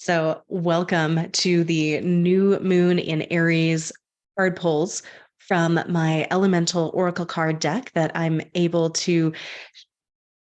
So, welcome to the new moon in Aries card pulls from my elemental oracle card deck that I'm able to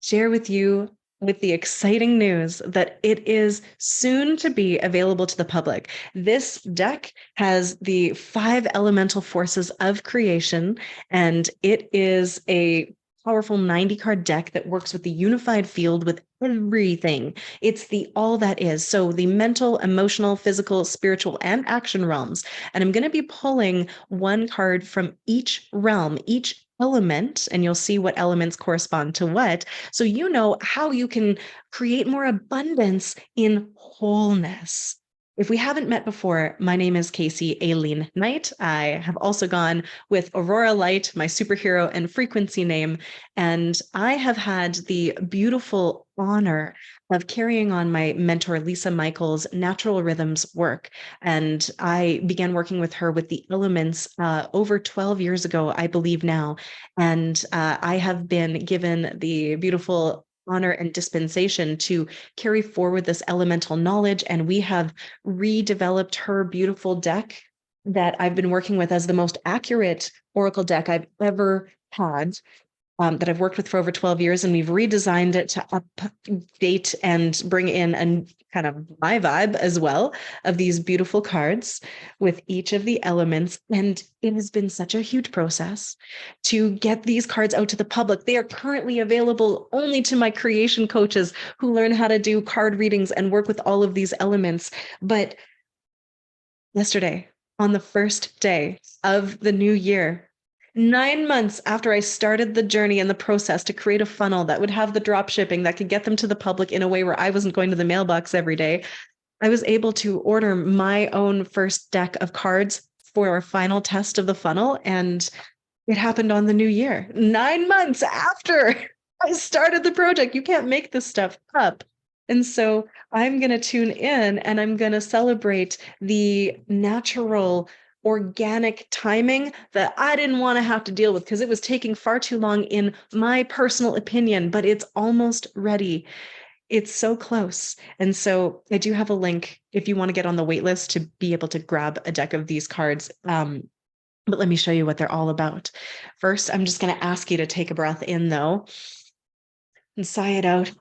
share with you with the exciting news that it is soon to be available to the public. This deck has the five elemental forces of creation, and it is a powerful 90 card deck that works with the unified field with everything. It's the all that is. So the mental, emotional, physical, spiritual, and action realms. And I'm going to be pulling one card from each realm, each element, and you'll see what elements correspond to what, so you know how you can create more abundance in wholeness. If we haven't met before, my name is Casey Aileen Knight. I have also gone with Aurora Light, my superhero and frequency name, and I have had the beautiful honor of carrying on my mentor, Lisa Michaels' natural rhythms work. And I began working with her with the elements over 12 years ago, I believe now. And I have been given the beautiful honor and dispensation to carry forward this elemental knowledge. And we have redeveloped her beautiful deck that I've been working with as the most accurate oracle deck I've ever had, that I've worked with for over 12 years, and we've redesigned it to update and bring in a kind of my vibe as well of these beautiful cards with each of the elements. And it has been such a huge process to get these cards out to the public. They are currently available only to my creation coaches who learn how to do card readings and work with all of these elements. But yesterday, on the first day of the new year, 9 months after I started the journey and the process to create a funnel that would have the drop shipping that could get them to the public in a way where I wasn't going to the mailbox every day, I was able to order my own first deck of cards for our final test of the funnel. And it happened on the new year, 9 months after I started the project. You can't make this stuff up. And so I'm going to tune in and I'm going to celebrate the natural, organic timing that I didn't want to have to deal with because it was taking far too long, in my personal opinion, but it's almost ready. It's so close. And so I do have a link if you want to get on the wait list to be able to grab a deck of these cards. But let me show you what they're all about. First, I'm just going to ask you to take a breath in, though, and sigh it out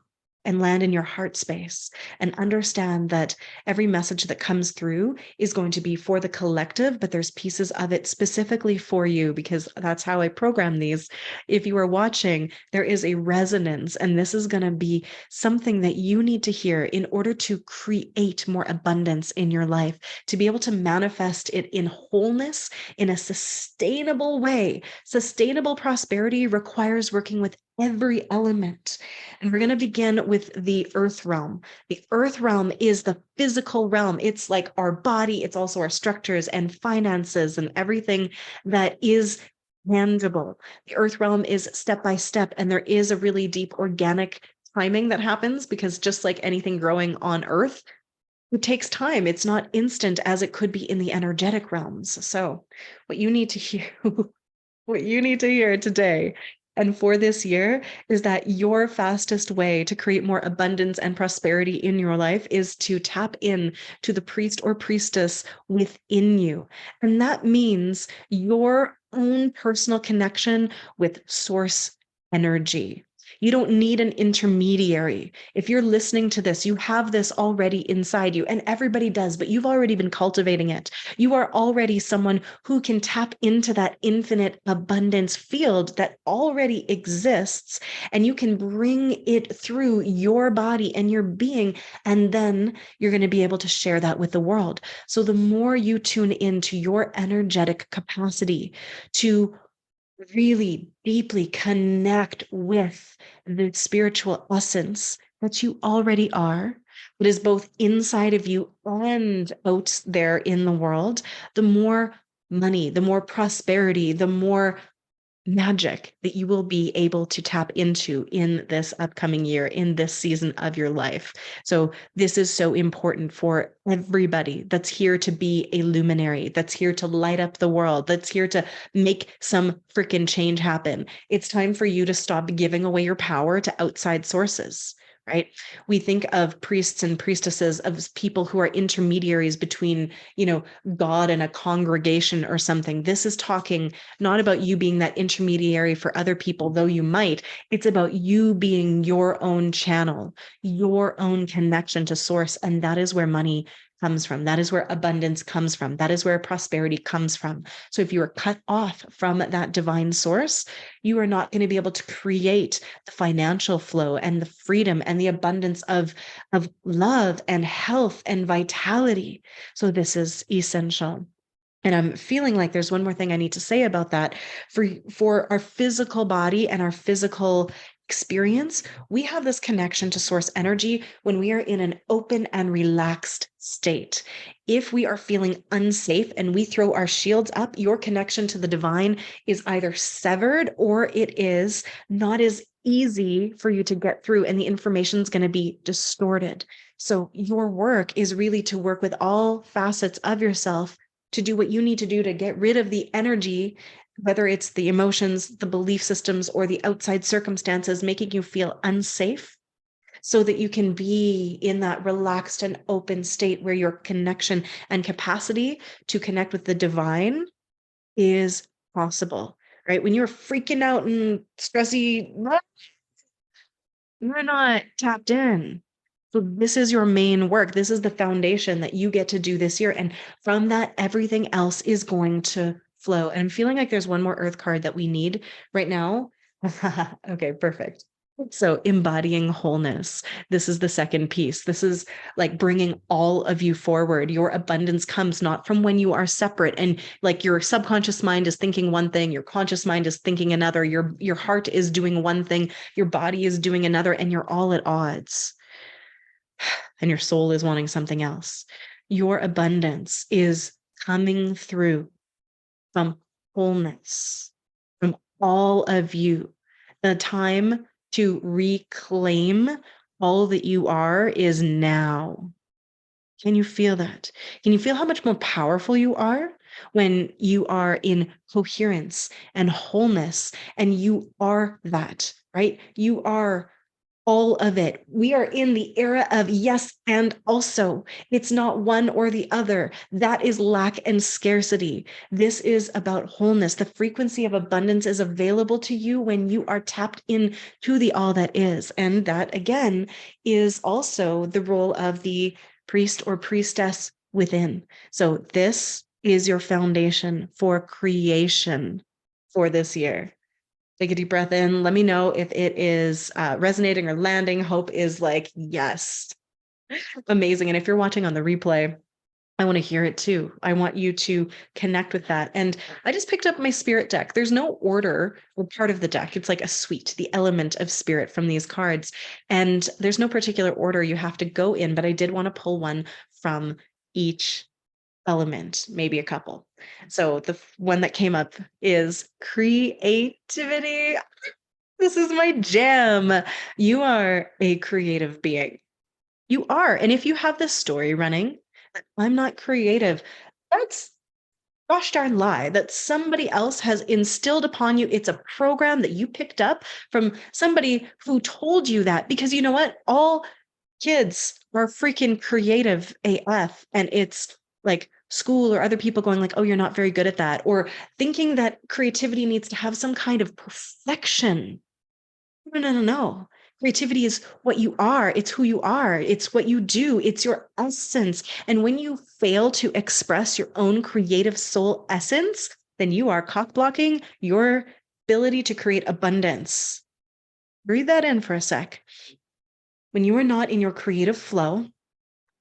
and land in your heart space and understand that every message that comes through is going to be for the collective, but there's pieces of it specifically for you because that's how I program these. If you are watching, there is a resonance, and this is going to be something that you need to hear in order to create more abundance in your life, to be able to manifest it in wholeness in a sustainable way. Sustainable prosperity requires working with every element. And we're going to begin with the earth realm. The earth realm is the physical realm. It's like our body, it's also our structures and finances and everything that is tangible. The earth realm is step by step, and there is a really deep organic timing that happens because just like anything growing on earth, it takes time. It's not instant as it could be in the energetic realms. So, what you need to hear, what you need to hear today and for this year is that your fastest way to create more abundance and prosperity in your life is to tap in to the priest or priestess within you. And that means your own personal connection with source energy. You don't need an intermediary. If you're listening to this, you have this already inside you, and everybody does, but you've already been cultivating it. You are already someone who can tap into that infinite abundance field that already exists, and you can bring it through your body and your being, and then you're going to be able to share that with the world. So the more you tune into your energetic capacity to really deeply connect with the spiritual essence that you already are, that is both inside of you and out there in the world, the more money, the more prosperity, the more magic that you will be able to tap into in this upcoming year, in this season of your life. So this is so important for everybody that's here to be a luminary, that's here to light up the world, that's here to make some freaking change happen. It's time for you to stop giving away your power to outside sources. right? We think of priests and priestesses as people who are intermediaries between, God and a congregation or something. This is talking not about you being that intermediary for other people, though you might. It's about you being your own channel, your own connection to source. And that is where money comes from. That is where abundance comes from. That is where prosperity comes from. So if you are cut off from that divine source, you are not going to be able to create the financial flow and the freedom and the abundance of love and health and vitality. So this is essential. And I'm feeling like there's one more thing I need to say about that. For our physical body and our physical experience, we have this connection to source energy when we are in an open and relaxed state. If we are feeling unsafe and we throw our shields up, your connection to the divine is either severed or it is not as easy for you to get through, and the information is going to be distorted. So your work is really to work with all facets of yourself to do what you need to do to get rid of the energy, whether it's the emotions, the belief systems, or the outside circumstances making you feel unsafe, so that you can be in that relaxed and open state where your connection and capacity to connect with the divine is possible, right? When you're freaking out and stressy, you're not tapped in. So this is your main work. This is the foundation that you get to do this year. And from that, everything else is going to flow. And I'm feeling like there's one more earth card that we need right now. Okay, perfect. So embodying wholeness. This is the second piece. This is like bringing all of you forward. Your abundance comes not from when you are separate and like your subconscious mind is thinking one thing, your conscious mind is thinking another, your heart is doing one thing, your body is doing another, and you're all at odds. And your soul is wanting something else. Your abundance is coming through from wholeness, from all of you. The time to reclaim all that you are is now. Can you feel that? Can you feel how much more powerful you are when you are in coherence and wholeness and you are that, right? You are all of it. We are in the era of yes and also. It's not one or the other. That is lack and scarcity. This is about wholeness. The frequency of abundance is available to you when you are tapped in to the all that is. And that again is also the role of the priest or priestess within. So this is your foundation for creation for this year. Take a deep breath in. Let me know if it is resonating or landing. Hope is like, yes, amazing. And if you're watching on the replay, I want to hear it too. I want you to connect with that. And I just picked up my spirit deck. There's no order or part of the deck. It's like a suite, the element of spirit from these cards. And there's no particular order you have to go in, but I did want to pull one from each element, maybe a couple. So the one that came up is creativity. This is my jam. You are a creative being. You are. And if you have this story running, I'm not creative, that's gosh darn lie that somebody else has instilled upon you. It's a program that you picked up from somebody who told you that, because you know what? All kids are freaking creative AF, and it's like school or other people going like, oh, you're not very good at that, or thinking that creativity needs to have some kind of perfection. No. Creativity is what you are. It's who you are. It's what you do. It's your essence. And when you fail to express your own creative soul essence, then you are cock blocking your ability to create abundance. Breathe that in for a sec. When you are not in your creative flow,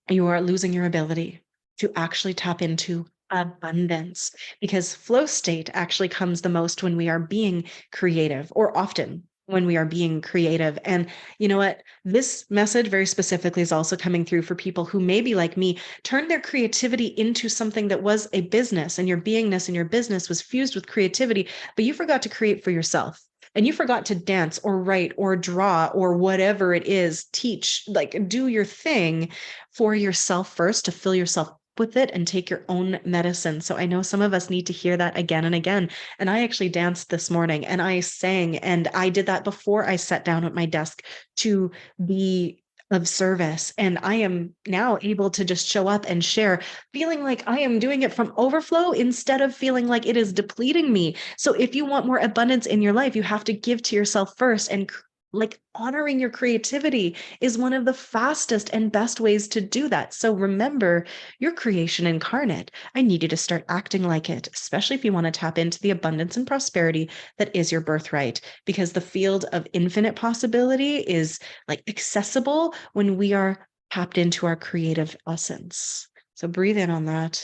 you are losing your ability to actually tap into abundance, because flow state actually comes the most when we are being creative, or often when we are being creative. And you know what? This message very specifically is also coming through for people who maybe like me turned their creativity into something that was a business, and your beingness and your business was fused with creativity, but you forgot to create for yourself. And you forgot to dance or write or draw or whatever it is, teach, like do your thing for yourself first to fill yourself with it and take your own medicine. So I know some of us need to hear that again and again. And I actually danced this morning and I sang, and I did that before I sat down at my desk to be of service. And I am now able to just show up and share, feeling like I am doing it from overflow instead of feeling like it is depleting me. So if you want more abundance in your life, you have to give to yourself first, and like honoring your creativity is one of the fastest and best ways to do that. So remember your creation incarnate. I need you to start acting like it, especially if you want to tap into the abundance and prosperity that is your birthright, because the field of infinite possibility is like accessible when we are tapped into our creative essence. So breathe in on that.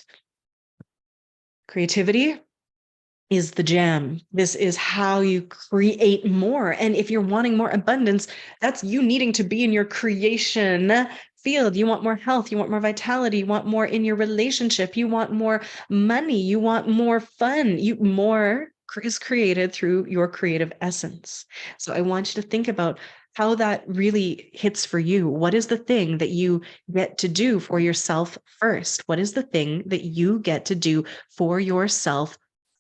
Creativity is the jam. This is how you create more. And if you're wanting more abundance, that's you needing to be in your creation field. You want more health, you want more vitality, you want more in your relationship, you want more money, you want more fun. You more is created through your creative essence. So I want you to think about how that really hits for you. What is the thing that you get to do for yourself first? What is the thing that you get to do for yourself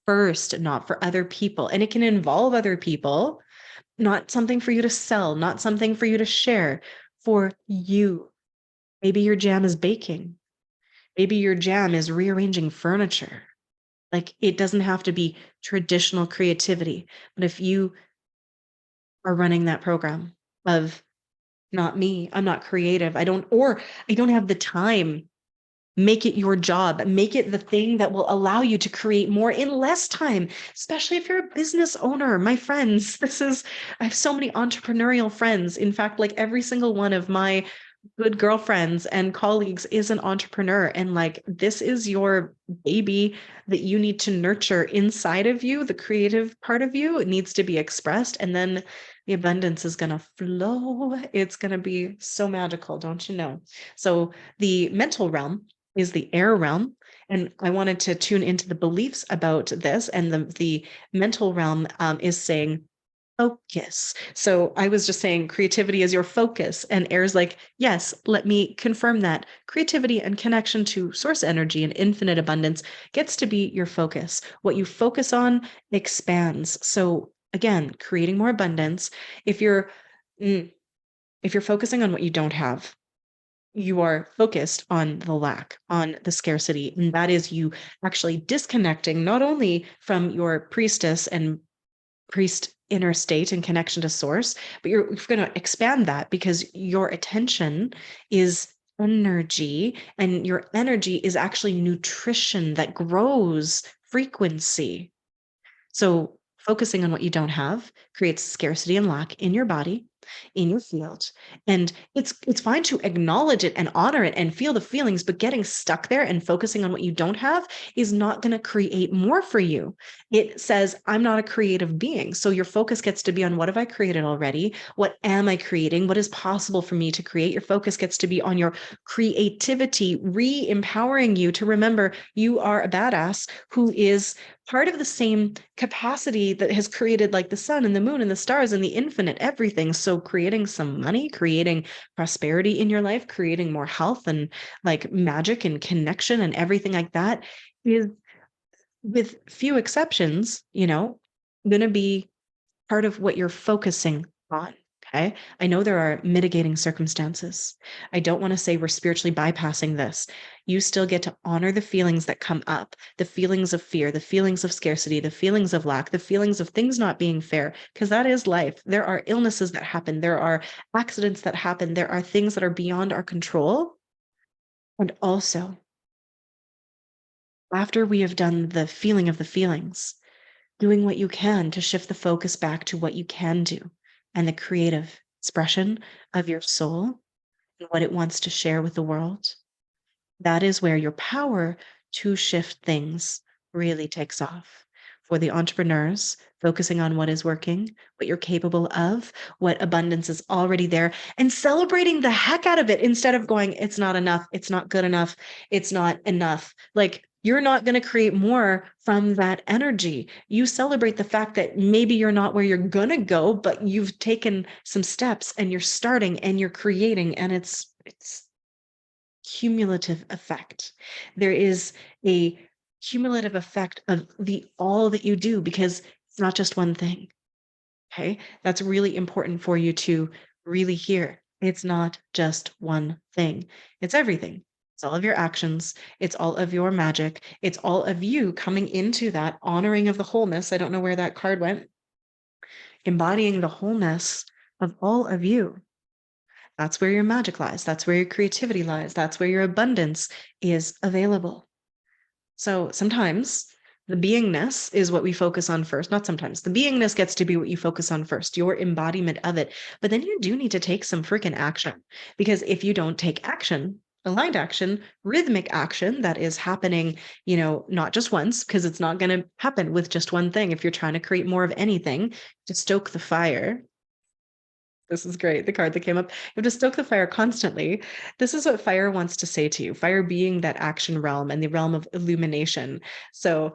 first, not for other people? And it can involve other people, not something for you to sell, not something for you to share, for you. Maybe your jam is baking. Maybe your jam is rearranging furniture. Like it doesn't have to be traditional creativity. But if you are running that program of not me, I'm not creative, I don't have the time, make it your job, make it the thing that will allow you to create more in less time, especially if you're a business owner. My friends, I have so many entrepreneurial friends. In fact, like every single one of my good girlfriends and colleagues is an entrepreneur. And like, this is your baby that you need to nurture inside of you. The creative part of you, it needs to be expressed. And then the abundance is going to flow. It's going to be so magical, don't you know? So the mental realm is the air realm. And I wanted to tune into the beliefs about this. And the mental realm is saying, focus. So I was just saying creativity is your focus. And air's like, yes, let me confirm that. Creativity and connection to source energy and infinite abundance gets to be your focus. What you focus on expands. So again, creating more abundance. If you're if you're focusing on what you don't have, you are focused on the lack, on the scarcity. And that is you actually disconnecting not only from your priestess and priest inner state and connection to source, but you're going to expand that because your attention is energy, and your energy is actually nutrition that grows frequency. So focusing on what you don't have creates scarcity and lack in your body, in your field. And it's fine to acknowledge it and honor it and feel the feelings, but getting stuck there and focusing on what you don't have is not going to create more for you. It says, I'm not a creative being. So your focus gets to be on, what have I created already? What am I creating? What is possible for me to create? Your focus gets to be on your creativity, re-empowering you to remember you are a badass who is part of the same capacity that has created like the sun and the moon and the stars and the infinite everything. So creating some money, creating prosperity in your life, creating more health and like magic and connection and everything like that is, with few exceptions, going to be part of what you're focusing on. Okay. I know there are mitigating circumstances. I don't want to say we're spiritually bypassing this. You still get to honor the feelings that come up, the feelings of fear, the feelings of scarcity, the feelings of lack, the feelings of things not being fair, because that is life. There are illnesses that happen. There are accidents that happen. There are things that are beyond our control. And also, after we have done the feeling of the feelings, doing what you can to shift the focus back to what you can do and the creative expression of your soul and what it wants to share with the world. That is where your power to shift things really takes off. For the entrepreneurs, focusing on what is working, what you're capable of, what abundance is already there, and celebrating the heck out of it instead of going, it's not enough, it's not good enough, it's not enough. Like, you're not going to create more from that energy. You celebrate the fact that maybe you're not where you're going to go, but you've taken some steps and you're starting and you're creating, and it's cumulative effect. There is a cumulative effect of the all that you do because it's not just one thing. Okay. That's really important for you to really hear. It's not just one thing, it's everything. It's all of your actions. It's all of your magic. It's all of you coming into that honoring of the wholeness. I don't know where that card went. Embodying the wholeness of all of you. That's where your magic lies. That's where your creativity lies. That's where your abundance is available. So sometimes the beingness is what we focus on first. Not sometimes. The beingness gets to be what you focus on first, your embodiment of it. But then you do need to take some freaking action. Because if you don't take action, aligned action, rhythmic action that is happening, not just once, because it's not going to happen with just one thing. If you're trying to create more of anything to stoke the fire, this is great. The card that came up. You have to stoke the fire constantly. This is what fire wants to say to you. Fire being that action realm and the realm of illumination. So,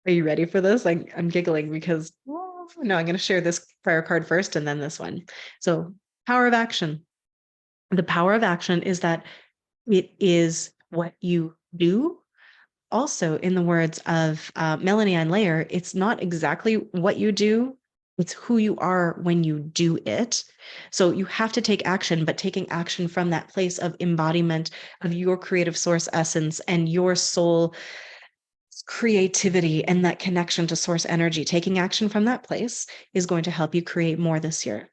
are you ready for this? I'm giggling because no, I'm going to share this fire card first and then this one. So, power of action. The power of action is that it is what you do. Also, in the words of Melanie Ann Layer, it's not exactly what you do, it's who you are when you do it. So you have to take action, but taking action from that place of embodiment of your creative source essence and your soul creativity and that connection to source energy. Taking action from that place is going to help you create more this year.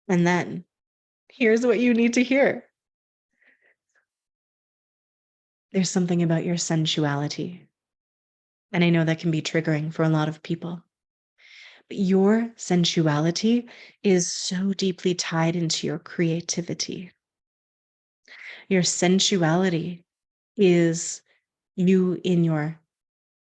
And then here's what you need to hear. There's something about your sensuality. And I know that can be triggering for a lot of people. But your sensuality is so deeply tied into your creativity. Your sensuality is you in your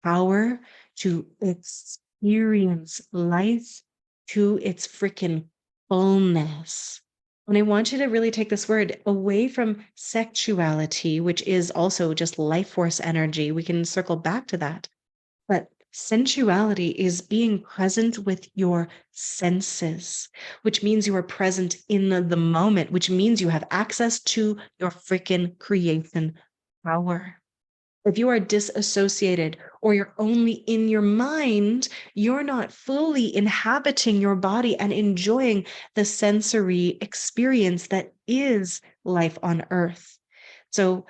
power to experience life to its freaking fullness. And I want you to really take this word away from sexuality, which is also just life force energy. We can circle back to that. But sensuality is being present with your senses, which means you are present in the moment, which means you have access to your freaking creation power. If you are disassociated or you're only in your mind, you're not fully inhabiting your body and enjoying the sensory experience that is life on earth. So,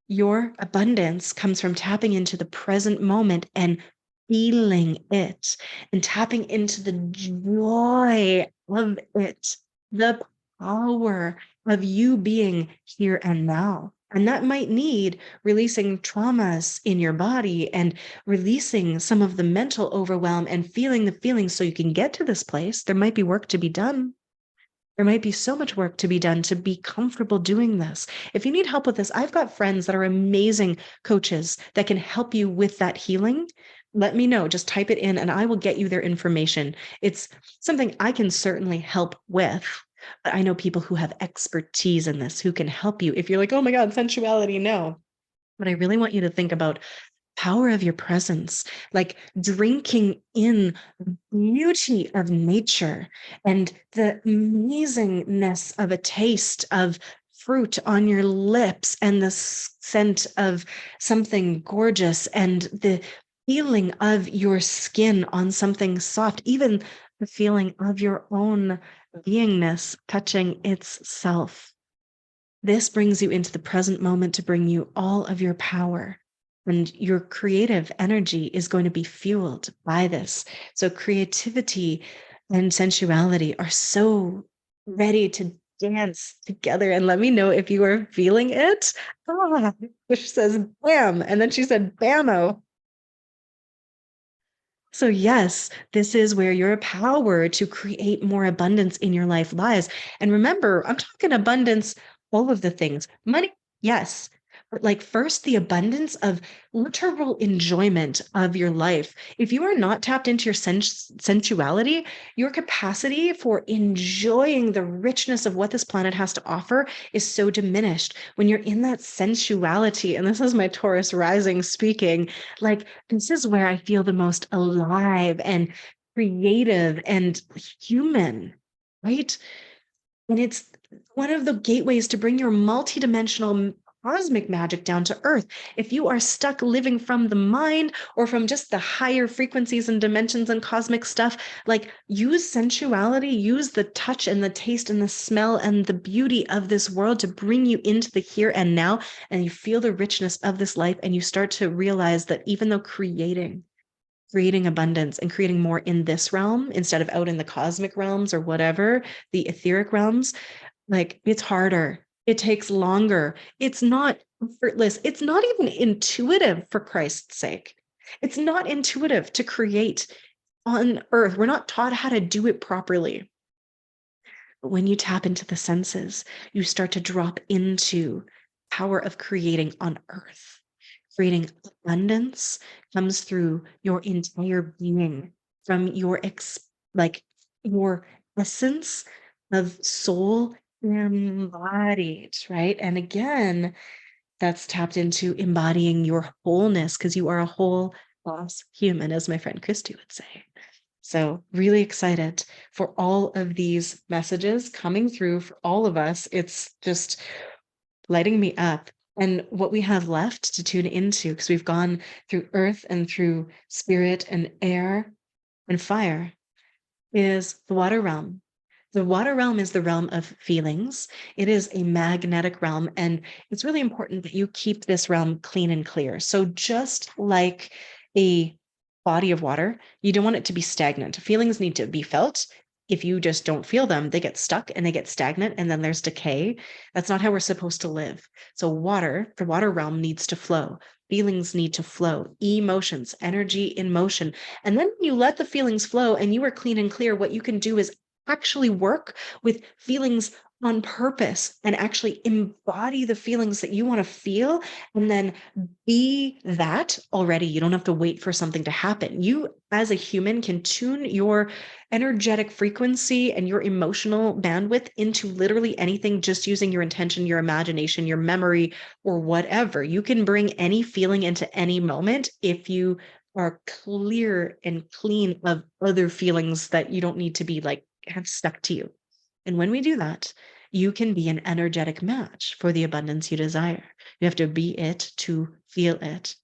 your abundance comes from tapping into the present moment and feeling it and tapping into the joy of it, the power of you being here and now. And that might need releasing traumas in your body and releasing some of the mental overwhelm and feeling the feelings so you can get to this place. There might be work to be done. There might be so much work to be done to be comfortable doing this. If you need help with this, I've got friends that are amazing coaches that can help you with that healing. Let me know. Just type it in and I will get you their information. It's something I can certainly help with, but I know people who have expertise in this who can help you. If you're like, oh my God, sensuality, no. But I really want you to think about power of your presence, like drinking in the beauty of nature and the amazingness of a taste of fruit on your lips and the scent of something gorgeous and the feeling of your skin on something soft, even the feeling of your own beingness touching its self. This brings you into the present moment to bring you all of your power. And your creative energy is going to be fueled by this. So, creativity and sensuality are so ready to dance together. And let me know if you are feeling it. Ah, she says bam. And then she said bammo. So, yes, this is where your power to create more abundance in your life lies. And remember, I'm talking abundance, all of the things. Money, yes. But like first, the abundance of literal enjoyment of your life. If you are not tapped into your sensuality, your capacity for enjoying the richness of what this planet has to offer is so diminished. When you're in that sensuality, and this is my Taurus rising speaking, like this is where I feel the most alive and creative and human, right? And it's one of the gateways to bring your multidimensional cosmic magic down to earth. If you are stuck living from the mind or from just the higher frequencies and dimensions and cosmic stuff, like use sensuality, use the touch and the taste and the smell and the beauty of this world to bring you into the here and now. And you feel the richness of this life. And you start to realize that even though creating abundance and creating more in this realm instead of out in the cosmic realms or whatever, the etheric realms, like it's harder. It takes longer. It's not effortless. It's not even intuitive, for Christ's sake. It's not intuitive to create on earth. We're not taught how to do it properly. But when you tap into the senses, you start to drop into power of creating on earth. Creating abundance comes through your entire being, from your like your essence of soul embodied, right? And again, that's tapped into embodying your wholeness because you are a whole boss human, as my friend Christy would say. So, really excited for all of these messages coming through for all of us. It's just lighting me up. And what we have left to tune into, because we've gone through earth and through spirit and air and fire, is the water realm. The water realm is the realm of feelings. It is a magnetic realm, and it's really important that you keep this realm clean and clear. So, just like a body of water, you don't want it to be stagnant. Feelings need to be felt. If you just don't feel them, they get stuck and they get stagnant, and then there's decay. That's not how we're supposed to live. So, water, the water realm needs to flow. Feelings need to flow, emotions, energy in motion. And then when you let the feelings flow and you are clean and clear, what you can do is actually work with feelings on purpose and actually embody the feelings that you want to feel and then be that already. You don't have to wait for something to happen. You, as a human, can tune your energetic frequency and your emotional bandwidth into literally anything just using your intention, your imagination, your memory, or whatever. You can bring any feeling into any moment if you are clear and clean of other feelings that you don't need to be like have stuck to you. And when we do that, you can be an energetic match for the abundance you desire. You have to be it to feel it.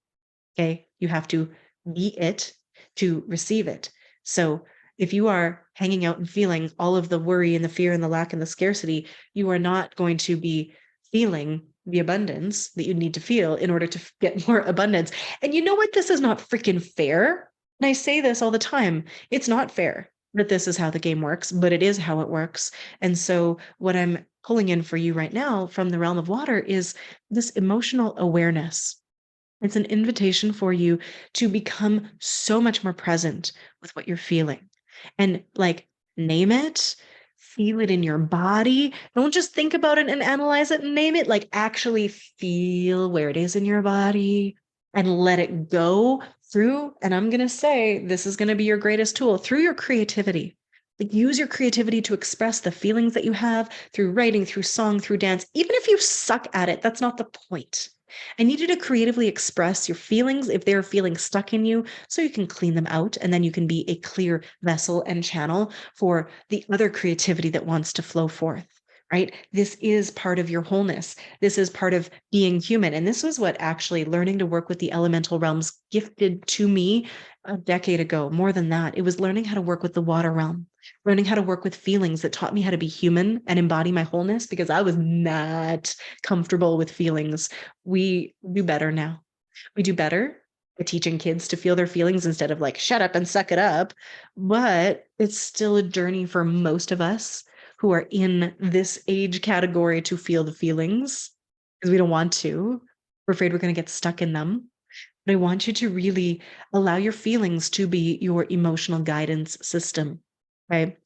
Okay. You have to be it to receive it. So if you are hanging out and feeling all of the worry and the fear and the lack and the scarcity, you are not going to be feeling the abundance that you need to feel in order to get more abundance. And you know what? This is not freaking fair. And I say this all the time. It's not fair that this is how the game works, but it is how it works. And so what I'm pulling in for you right now from the realm of water is this emotional awareness. It's an invitation for you to become so much more present with what you're feeling and like name it, feel it in your body. Don't just think about it and analyze it and name it, like actually feel where it is in your body and let it go through. And I'm going to say this is going to be your greatest tool through your creativity. Like use your creativity to express the feelings that you have through writing, through song, through dance. Even if you suck at it, that's not the point. I need you to creatively express your feelings if they're feeling stuck in you so you can clean them out and then you can be a clear vessel and channel for the other creativity that wants to flow forth. Right? This is part of your wholeness. This is part of being human. And this was what actually learning to work with the elemental realms gifted to me a decade ago. More than that, it was learning how to work with the water realm, learning how to work with feelings that taught me how to be human and embody my wholeness because I was not comfortable with feelings. We do better now. We do better at teaching kids to feel their feelings instead of like, shut up and suck it up. But it's still a journey for most of us who are in this age category to feel the feelings because we don't want to. We're afraid we're going to get stuck in them. But I want you to really allow your feelings to be your emotional guidance system. Right?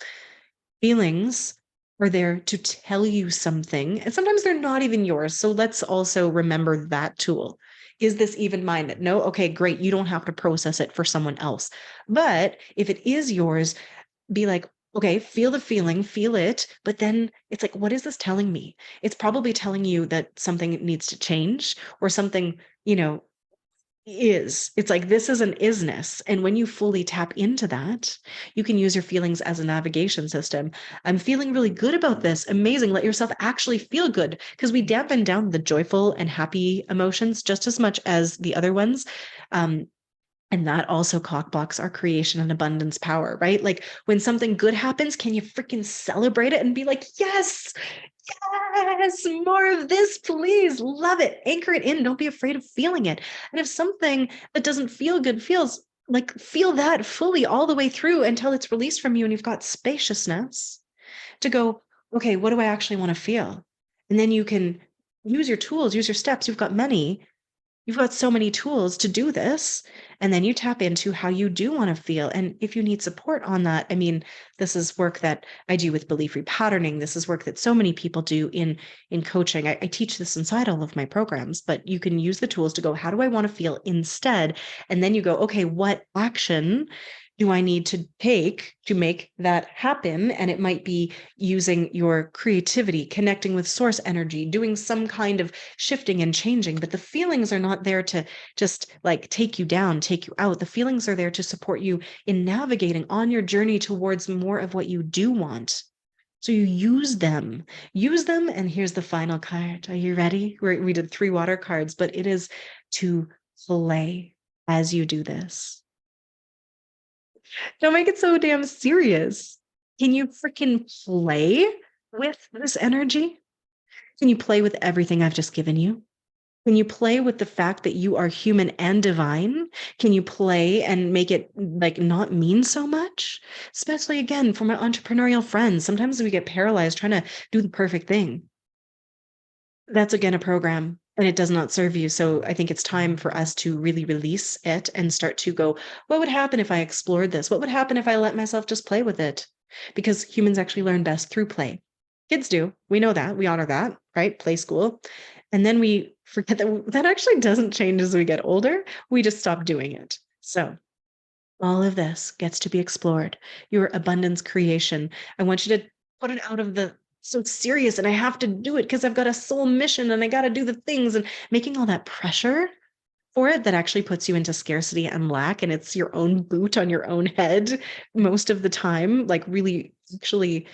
Feelings are there to tell you something, and sometimes they're not even yours. So let's also remember that tool. Is this even mine? No, okay, great. You don't have to process it for someone else. But if it is yours, be like, okay, feel the feeling, feel it. But then it's like, what is this telling me? It's probably telling you that something needs to change or something, you know, It's like this is an isness. And when you fully tap into that, you can use your feelings as a navigation system. I'm feeling really good about this. Amazing. Let yourself actually feel good, because we dampen down the joyful and happy emotions just as much as the other ones. Um, and that also cockblocks our creation and abundance power, right? Like when something good happens, can you freaking celebrate it and be like, yes, yes, more of this, please. Love it. Anchor it in. Don't be afraid of feeling it. And if something that doesn't feel good feels like, feel that fully all the way through until it's released from you and you've got spaciousness to go, okay, what do I actually want to feel? And then you can use your tools, use your steps. You've got many. You've got so many tools to do this. And then you tap into how you do want to feel. And if you need support on that, I mean, this is work that I do with belief repatterning. This is work that so many people do in coaching. I teach this inside all of my programs, but you can use the tools to go, how do I want to feel instead? And then you go, okay, what action do I need to take to make that happen? And it might be using your creativity, connecting with source energy, doing some kind of shifting and changing. But the feelings are not there to just like take you down, take you out. The feelings are there to support you in navigating on your journey towards more of what you do want. So you use them. And here's the final card. Are you ready? We did 3 water cards, but it is to play as you do this. Don't make it so damn serious. Can you freaking play with this energy? Can you play with everything I've just given you? Can you play with the fact that you are human and divine? Can you play and make it like not mean so much? Especially again for my entrepreneurial friends. Sometimes we get paralyzed trying to do the perfect thing. That's again a program and it does not serve you. So I think it's time for us to really release it and start to go, what would happen if I explored this? What would happen if I let myself just play with it? Because humans actually learn best through play. Kids do. We know that. We honor that, right? Play school. And then we forget that that actually doesn't change as we get older. We just stop doing it. So all of this gets to be explored. Your abundance creation. I want you to put it out of the so serious and I have to do it because I've got a soul mission and I got to do the things, and making all that pressure for it that actually puts you into scarcity and lack. And it's your own boot on your own head most of the time, like really actually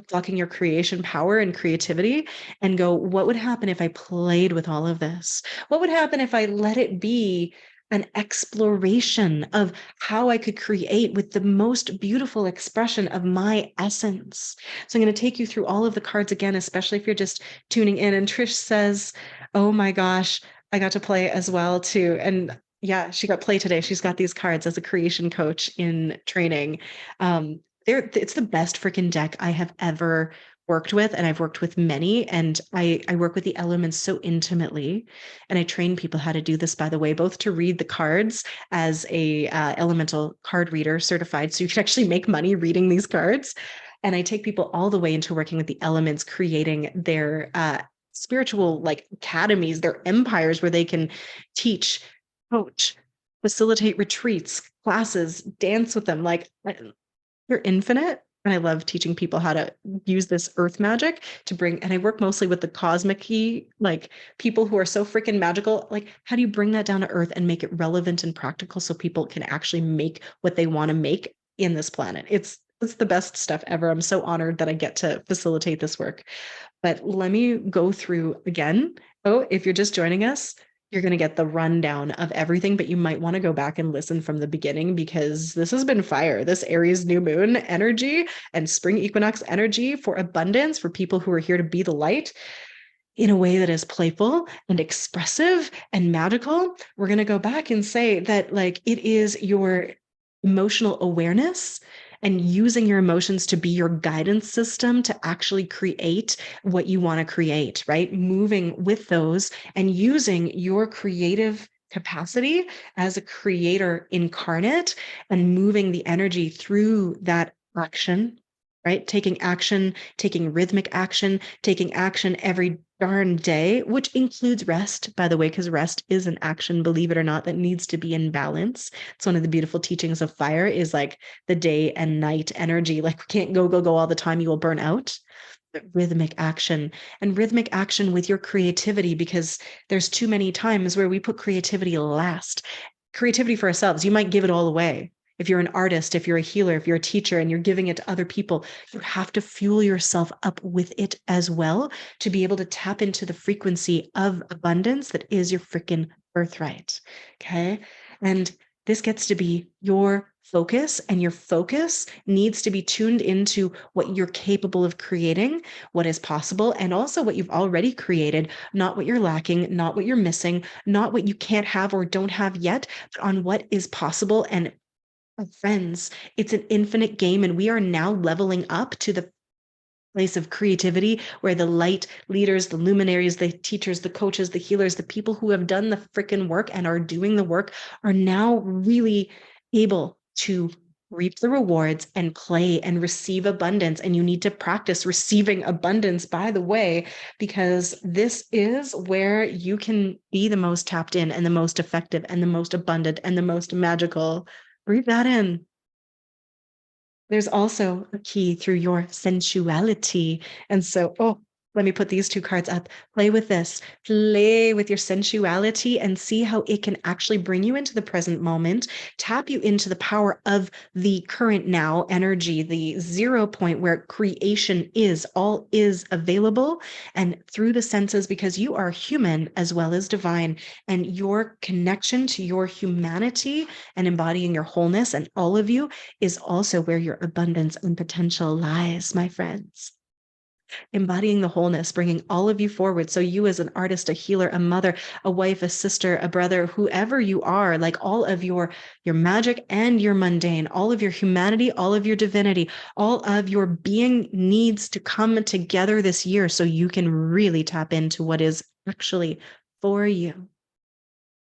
blocking your creation power and creativity, and go, what would happen if I played with all of this? What would happen if I let it be an exploration of how I could create with the most beautiful expression of my essence? So I'm going to take you through all of the cards again, especially if you're just tuning in. And Trish says, oh my gosh, I got to play as well too. And yeah, she got play today. She's got these cards as a creation coach in training. It's the best freaking deck I have ever worked with, and I've worked with many, and I work with the elements so intimately, and I train people how to do this, by the way, both to read the cards as a elemental card reader certified, so you can actually make money reading these cards, and I take people all the way into working with the elements, creating their spiritual like academies, their empires where they can teach, coach, facilitate retreats, classes, dance with them. Like you're infinite. And I love teaching people how to use this earth magic to bring, and I work mostly with the cosmic key, like people who are so freaking magical. Like, how do you bring that down to earth and make it relevant and practical so people can actually make what they want to make in this planet? It's the best stuff ever. I'm so honored that I get to facilitate this work. But let me go through again. Oh, if you're just joining us, you're going to get the rundown of everything, but you might want to go back and listen from the beginning because this has been fire. This Aries new moon energy and spring equinox energy for abundance, for people who are here to be the light in a way that is playful and expressive and magical. We're going to go back and say that like it is your emotional awareness and using your emotions to be your guidance system to actually create what you want to create, right? Moving with those and using your creative capacity as a creator incarnate and moving the energy through that action, right? Taking action, taking rhythmic action, taking action every darn day, which includes rest, by the way, because rest is an action, believe it or not, that needs to be in balance. It's one of the beautiful teachings of fire is like the day and night energy. Like we can't go all the time, you will burn out. rhythmic action, and rhythmic action with your creativity, because there's too many times where we put creativity last. Creativity for ourselves, you might give it all away. If you're an artist, if you're a healer, if you're a teacher and you're giving it to other people, you have to fuel yourself up with it as well to be able to tap into the frequency of abundance that is your freaking birthright. Okay. And this gets to be your focus, and your focus needs to be tuned into what you're capable of creating, what is possible, and also what you've already created, not what you're lacking, not what you're missing, not what you can't have or don't have yet, but on what is possible. And friends, it's an infinite game, and we are now leveling up to the place of creativity where the light leaders, the luminaries, the teachers, the coaches, the healers, the people who have done the freaking work and are doing the work are now really able to reap the rewards and play and receive abundance. And you need to practice receiving abundance, by the way, because this is where you can be the most tapped in and the most effective and the most abundant and the most magical. Breathe that in. There's also a key through your sensuality. And so, oh, let me put these two cards up. Play with this. Play with your sensuality and see how it can actually bring you into the present moment, tap you into the power of the current now energy, the 0 point where creation is, all is available, and through the senses, because you are human as well as divine, and your connection to your humanity and embodying your wholeness and all of you is also where your abundance and potential lies, my friends. Embodying the wholeness, bringing all of you forward. So you as an artist, a healer, a mother, a wife, a sister, a brother, whoever you are, like all of your magic and your mundane, all of your humanity, all of your divinity, all of your being needs to come together this year so you can really tap into what is actually for you.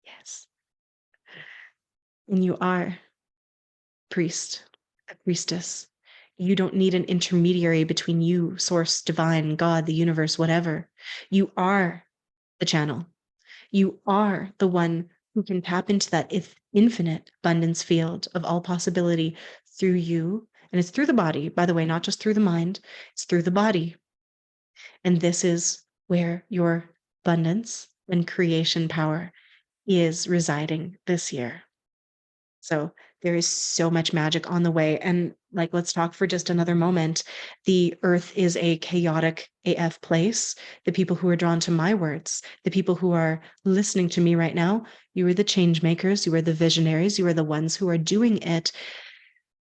Yes. And you are priest, a priestess. You don't need an intermediary between you, source, divine, God, the universe, whatever. You are the channel. You are the one who can tap into that infinite abundance field of all possibility through you. And it's through the body, by the way, not just through the mind, it's through the body. And this is where your abundance and creation power is residing this year. So there is so much magic on the way. And like, let's talk for just another moment. The earth is a chaotic AF place. The people who are drawn to my words, the people who are listening to me right now, you are the change makers, you are the visionaries, you are the ones who are doing it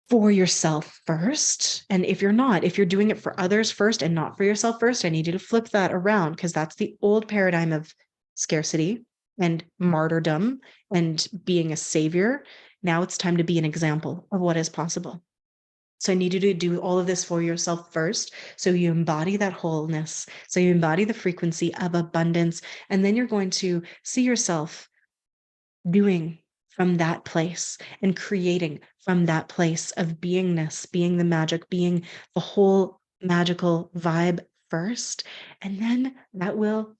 for yourself first. And if you're not, if you're doing it for others first and not for yourself first, I need you to flip that around, because that's the old paradigm of scarcity and martyrdom and being a savior. Now it's time to be an example of what is possible. So I need you to do all of this for yourself first. So you embody that wholeness. So you embody the frequency of abundance. And then you're going to see yourself doing from that place and creating from that place of beingness, being the magic, being the whole magical vibe first. And then that will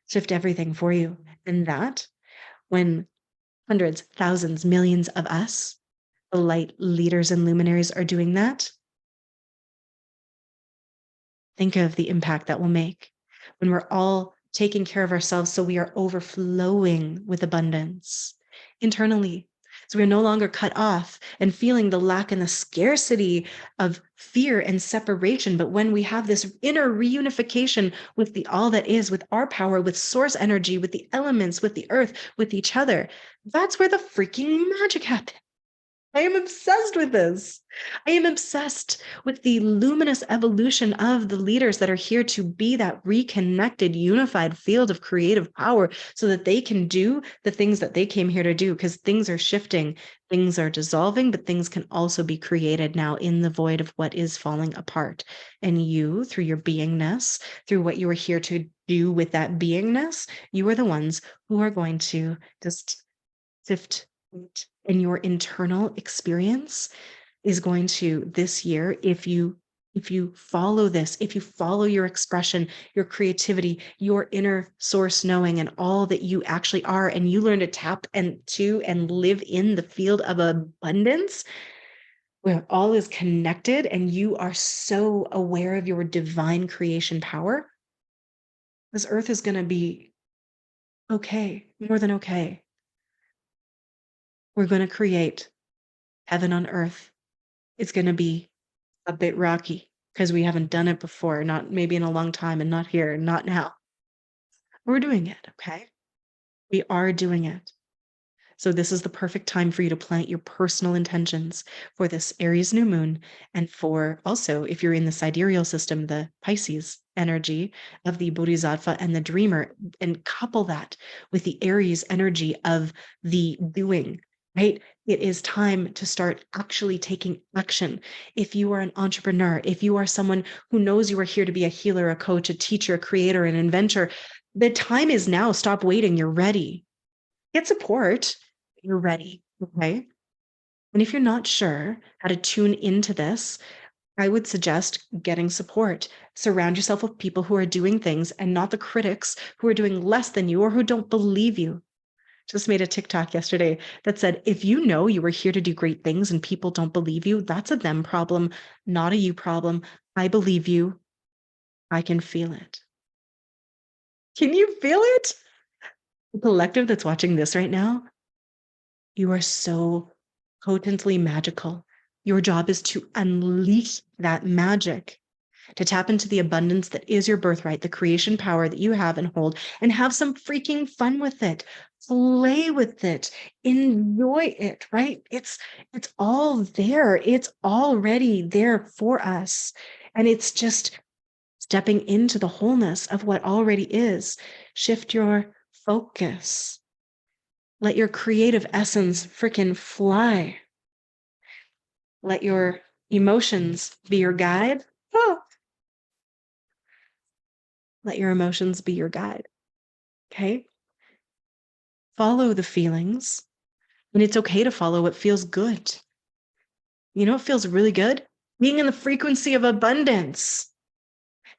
shift everything for you. And that, when hundreds, thousands, millions of us, the light leaders and luminaries, are doing that, think of the impact that will make when we're all taking care of ourselves so we are overflowing with abundance internally. So we're no longer cut off and feeling the lack and the scarcity of fear and separation. But when we have this inner reunification with the all that is, with our power, with source energy, with the elements, with the earth, with each other, that's where the freaking magic happens. I am obsessed with this. I am obsessed with the luminous evolution of the leaders that are here to be that reconnected, unified field of creative power so that they can do the things that they came here to do, because things are shifting, things are dissolving, but things can also be created now in the void of what is falling apart. And you, through your beingness, through what you are here to do with that beingness, you are the ones who are going to just sift in your internal experience is going to this year, if you follow this, if you follow your expression, your creativity, your inner source knowing, and all that you actually are, and you learn to tap and live in the field of abundance, where all is connected and you are so aware of your divine creation power, this earth is going to be okay, more than okay. We're going to create heaven on earth. It's going to be a bit rocky because we haven't done it before, not maybe in a long time, and not here, not now. We're doing it, okay? We are doing it. So this is the perfect time for you to plant your personal intentions for this Aries new moon, and for also, if you're in the sidereal system, the Pisces energy of the Bodhisattva and the dreamer, and couple that with the Aries energy of the doing, right? It is time to start actually taking action. If you are an entrepreneur, if you are someone who knows you are here to be a healer, a coach, a teacher, a creator, an inventor, the time is now. Stop waiting. You're ready. Get support. You're ready. Okay. And if you're not sure how to tune into this, I would suggest getting support. Surround yourself with people who are doing things and not the critics who are doing less than you or who don't believe you. Just made a TikTok yesterday that said, if you know you were here to do great things and people don't believe you, that's a them problem, not a you problem. I believe you. I can feel it. Can you feel it? The collective that's watching this right now, you are so potently magical. Your job is to unleash that magic, to tap into the abundance that is your birthright, the creation power that you have and hold, and have some freaking fun with it. Play with it. Enjoy it, right? It's all there. It's already there for us. And it's just stepping into the wholeness of what already is. Shift your focus. Let your creative essence freaking fly. Let your emotions be your guide. Oh, let your emotions be your guide. Okay. Follow the feelings. And it's okay to follow what feels good. You know what feels really good? Being in the frequency of abundance.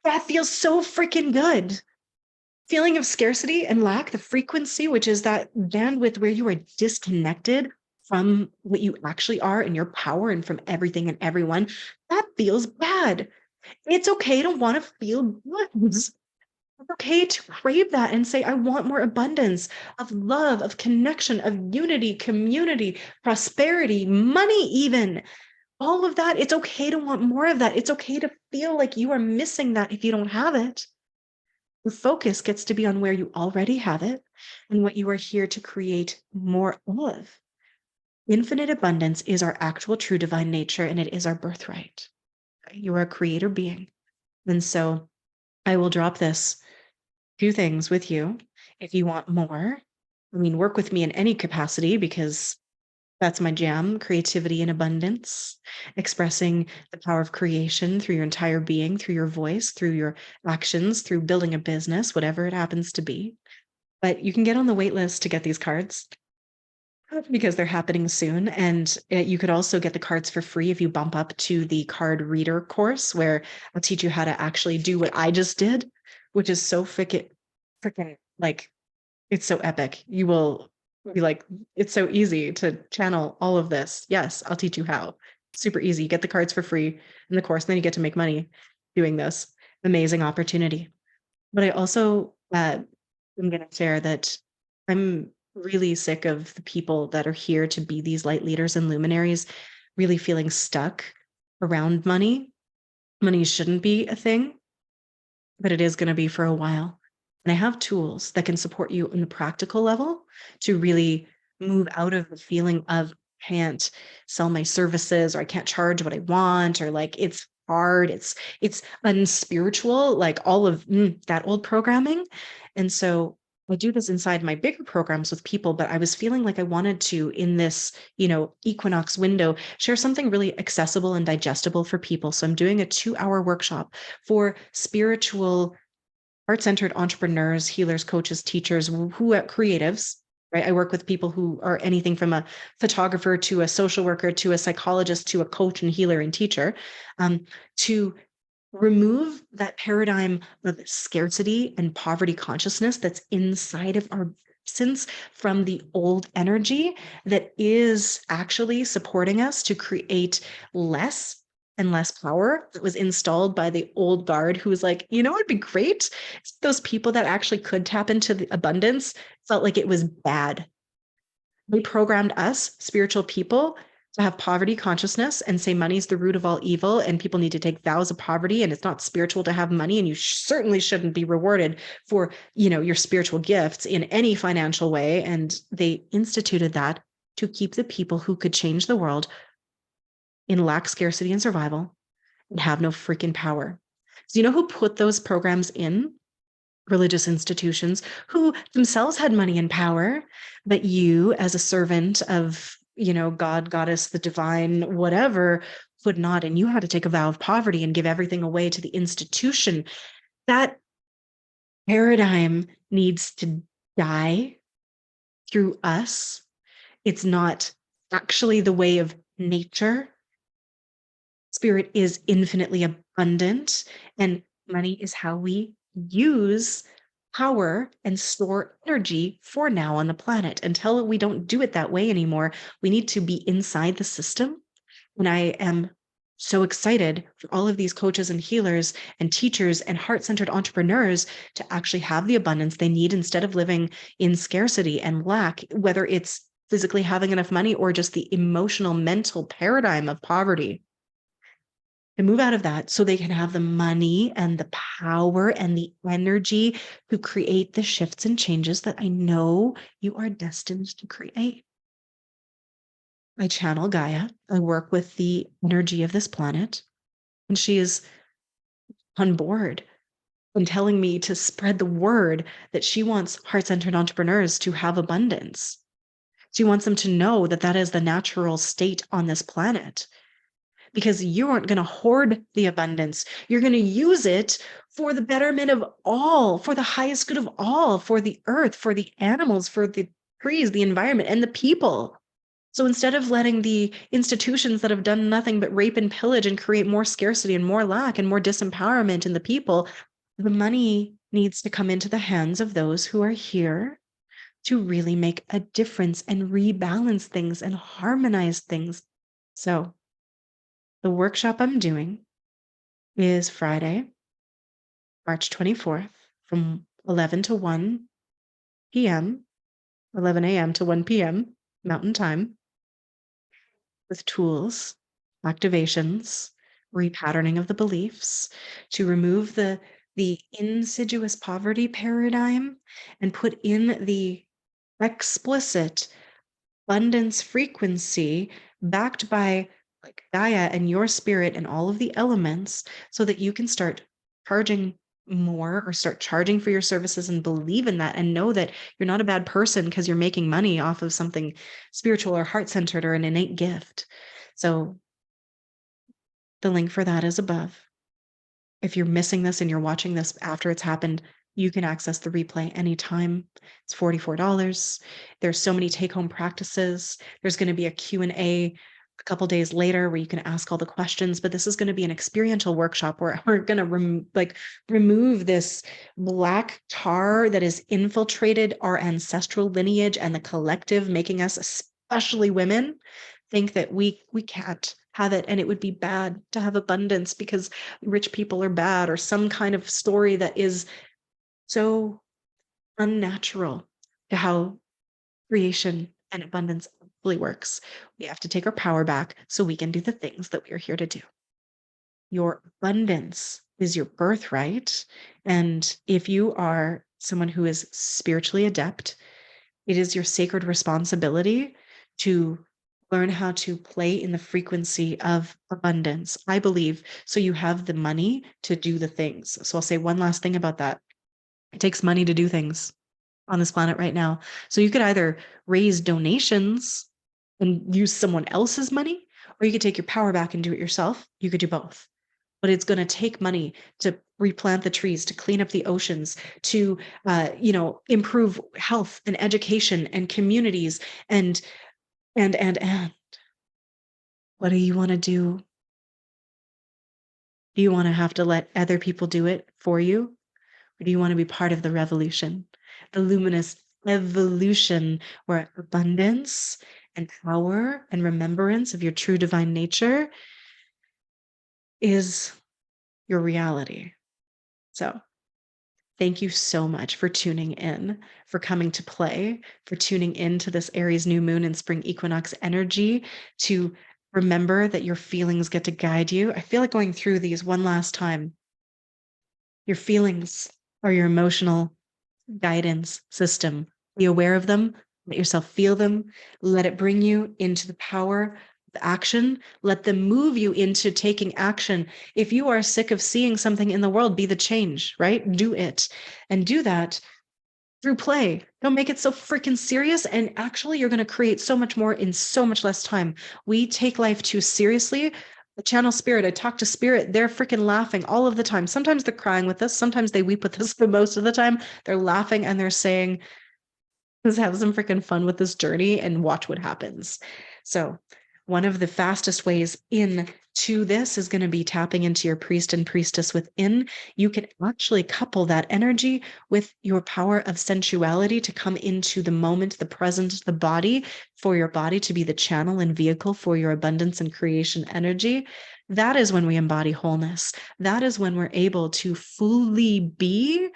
That feels so freaking good. Feeling of scarcity and lack, the frequency, which is that bandwidth where you are disconnected from what you actually are and your power and from everything and everyone, that feels bad. It's okay to want to feel good. It's okay to crave that and say, I want more abundance of love, of connection, of unity, community, prosperity, money, even. All of that. It's okay to want more of that. It's okay to feel like you are missing that if you don't have it. The focus gets to be on where you already have it and what you are here to create more of. Infinite abundance is our actual true divine nature, and it is our birthright. You are a creator being. And so I will drop this two things with you. If you want more, I mean, work with me in any capacity because that's my jam, creativity and abundance, expressing the power of creation through your entire being, through your voice, through your actions, through building a business, whatever it happens to be. But you can get on the wait list to get these cards because they're happening soon. And you could also get the cards for free if you bump up to the card reader course, where I'll teach you how to actually do what I just did, which is so freaking like, it's so epic. You will be like, it's so easy to channel all of this. Yes, I'll teach you how. Super easy. You get the cards for free in the course, and then you get to make money doing this. Amazing opportunity. But I also am going to share that I'm really sick of the people that are here to be these light leaders and luminaries, really feeling stuck around money. Money shouldn't be a thing, but it is going to be for a while. And I have tools that can support you in the practical level to really move out of the feeling of can't sell my services, or I can't charge what I want, or like it's hard, it's unspiritual, like all of that old programming. And so I do this inside my bigger programs with people, but I was feeling like I wanted to, in this, equinox window, share something really accessible and digestible for people. So I'm doing a 2-hour workshop for spiritual, heart-centered entrepreneurs, healers, coaches, teachers, who are creatives, right? I work with people who are anything from a photographer to a social worker to a psychologist to a coach and healer and teacher, to remove that paradigm of scarcity and poverty consciousness that's inside of our absence from the old energy that is actually supporting us to create less and less power that was installed by the old guard who was like, you know, it'd be great. Those people that actually could tap into the abundance felt like it was bad. They programmed us, spiritual people, to have poverty consciousness and say money's the root of all evil and people need to take vows of poverty and it's not spiritual to have money and you certainly shouldn't be rewarded for, you know, your spiritual gifts in any financial way. And they instituted that to keep the people who could change the world in lack, scarcity, and survival and have no freaking power. So you know who put those programs in? Religious institutions who themselves had money and power, but you as a servant of, you know, God, goddess, the divine, whatever, would not. And you had to take a vow of poverty and give everything away to the institution. That paradigm needs to die through us. It's not actually the way of nature. Spirit is infinitely abundant, and money is how we use power and store energy for now on the planet. Until we don't do it that way anymore, we need to be inside the system. And I am so excited for all of these coaches and healers and teachers and heart-centered entrepreneurs to actually have the abundance they need instead of living in scarcity and lack, whether it's physically having enough money or just the emotional, mental paradigm of poverty, to move out of that so they can have the money and the power and the energy to create the shifts and changes that I know you are destined to create. I channel Gaia. I work with the energy of this planet, and she is on board and telling me to spread the word that she wants heart-centered entrepreneurs to have abundance. She wants them to know that that is the natural state on this planet, because you aren't going to hoard the abundance. You're going to use it for the betterment of all, for the highest good of all, for the earth, for the animals, for the trees, the environment, and the people. So instead of letting the institutions that have done nothing but rape and pillage and create more scarcity and more lack and more disempowerment in the people, the money needs to come into the hands of those who are here to really make a difference and rebalance things and harmonize things. So the workshop I'm doing is Friday, March 24th from 11 to 1 p.m., 11 a.m. to 1 p.m. Mountain Time, with tools, activations, repatterning of the beliefs to remove the insidious poverty paradigm and put in the explicit abundance frequency backed by like Gaia and your spirit and all of the elements so that you can start charging more or start charging for your services and believe in that and know that you're not a bad person because you're making money off of something spiritual or heart-centered or an innate gift. So the link for that is above. If you're missing this and you're watching this after it's happened, you can access the replay anytime. It's $44. There's so many take-home practices. There's going to be a Q&A a couple days later where you can ask all the questions, but this is going to be an experiential workshop where we're going to remove this black tar that has infiltrated our ancestral lineage and the collective, making us, especially women, think that we can't have it and it would be bad to have abundance because rich people are bad, or some kind of story that is so unnatural to how creation and abundance really works. We have to take our power back so we can do the things that we are here to do. Your abundance is your birthright. And if you are someone who is spiritually adept, it is your sacred responsibility to learn how to play in the frequency of abundance, I believe, so you have the money to do the things. So I'll say one last thing about that. It takes money to do things on this planet right now. So you could either raise donations and use someone else's money, or you could take your power back and do it yourself. You could do both. But it's going to take money to replant the trees, to clean up the oceans, to improve health and education and communities and what do you want to do? Do you want to have to let other people do it for you? Or do you want to be part of the revolution, the luminous evolution where abundance and power and remembrance of your true divine nature is your reality. So, thank you so much for tuning in, for coming to play, for tuning in to this Aries new moon and spring equinox energy to remember that your feelings get to guide you. I feel like going through these one last time. Your feelings are your emotional guidance system. Be aware of them, let yourself feel them, let it bring you into the power of action, let them move you into taking action. If you are sick of seeing something in the world, be the change, right? Do it. And do that through play. Don't make it so freaking serious. And actually, you're going to create so much more in so much less time. We take life too seriously. The channel spirit, I talk to spirit, they're freaking laughing all of the time. Sometimes they're crying with us, sometimes they weep with us, but most of the time they're laughing and they're saying, let's have some freaking fun with this journey and watch what happens. So, one of the fastest ways into this is going to be tapping into your priest and priestess within. You can actually couple that energy with your power of sensuality to come into the moment, the present, the body, for your body to be the channel and vehicle for your abundance and creation energy. That is when we embody wholeness. That is when we're able to fully be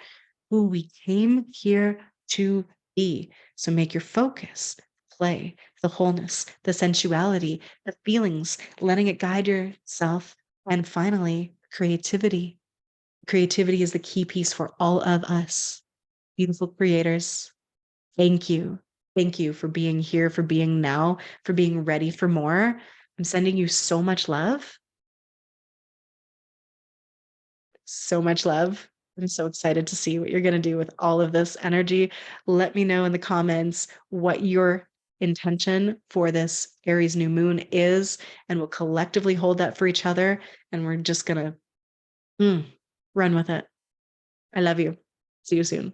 who we came here to be. So make your focus play, the wholeness, the sensuality, the feelings, letting it guide yourself. And finally, creativity. Creativity is the key piece for all of us. Beautiful creators, thank you. Thank you for being here, for being now, for being ready for more. I'm sending you so much love. So much love. I'm so excited to see what you're going to do with all of this energy. Let me know in the comments what your intention for this Aries new moon is, and we'll collectively hold that for each other. And we're just going to run with it. I love you. See you soon.